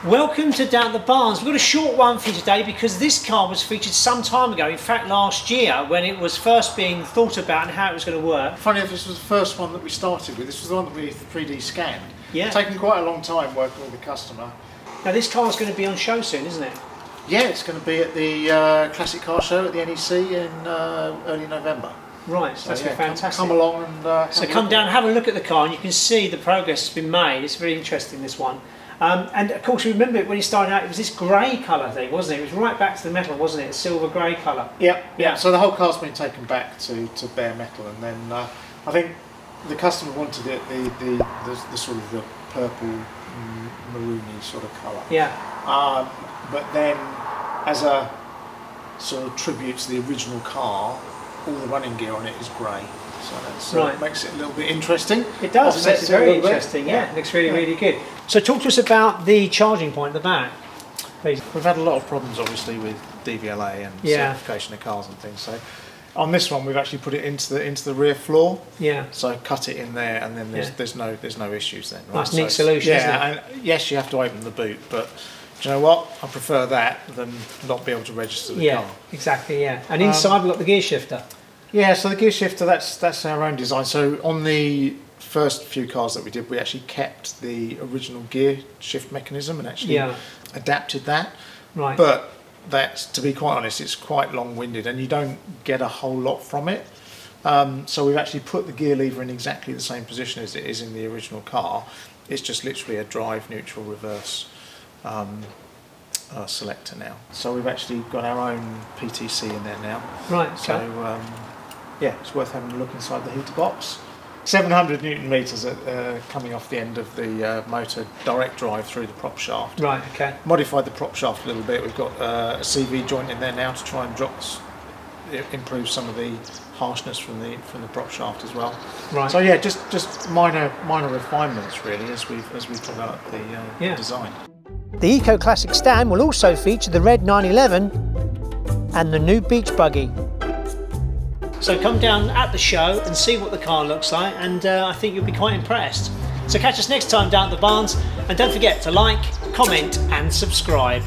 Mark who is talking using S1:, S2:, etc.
S1: Welcome to Down at the Barns. We've got a short one for you today because this car was featured some time ago, in fact last year, when it was first being thought about and how it was going to work.
S2: Funny enough, this was the first one that we started with. This was the one that we 3D scanned.
S1: Yeah.
S2: It's taken quite a long time working with the customer.
S1: Now this car is going to be on show soon, isn't it?
S2: Yeah, it's going to be at the Classsic car show at the NEC in early November.
S1: Right, so that's
S2: yeah,
S1: fantastic.
S2: Come along and
S1: so come down and have a look at the car, and you can see the progress that's been made. It's very interesting, this one. And of course, you remember when he started out, it was this grey colour thing, wasn't it? It was right back to the metal, wasn't it? A silver grey colour.
S2: Yep, yeah. So the whole car's been taken back to bare metal, and then I think the customer wanted it the sort of the purple maroony sort of colour.
S1: Yeah.
S2: But then, as a sort of tribute to the original car, all the running gear on it is grey. So that's,
S1: right.
S2: Makes it a little bit interesting.
S1: It does, it's very interesting, yeah. It looks really, really good. So talk to us about the charging point at the back, please.
S2: We've had a lot of problems obviously with DVLA and certification of cars and things, so on this one we've actually put it into the rear floor.
S1: Yeah.
S2: So cut it in there, and then there's no issues then. Right?
S1: Nice neat solution, isn't it?
S2: And yes, you have to open the boot, but do you know what? I prefer that than not be able to register the car.
S1: Yeah, exactly, yeah. And inside we've got the gear shifter. Yeah,
S2: so the gear shifter, that's our own design. So on the first few cars that we did, we actually kept the original gear shift mechanism and actually adapted that.
S1: Right.
S2: But that's, to be quite honest, it's quite long-winded and you don't get a whole lot from it. So we've actually put the gear lever in exactly the same position as it is in the original car. It's just literally a drive, neutral, reverse selector now. So we've actually got our own PTC in there now.
S1: Right, okay.
S2: So yeah, it's worth having a look inside the heater box. 700 Newton meters coming off the end of the motor, direct drive through the prop shaft.
S1: Right, okay.
S2: Modified the prop shaft a little bit. We've got a CV joint in there now to try and improve some of the harshness from the prop shaft as well.
S1: Right.
S2: So yeah, just minor refinements really as we develop the design.
S1: The Eco Classic stand will also feature the red 911 and the new beach buggy. So come down at the show and see what the car looks like, and I think you'll be quite impressed. So catch us next time down at the Barns, and don't forget to like, comment and subscribe.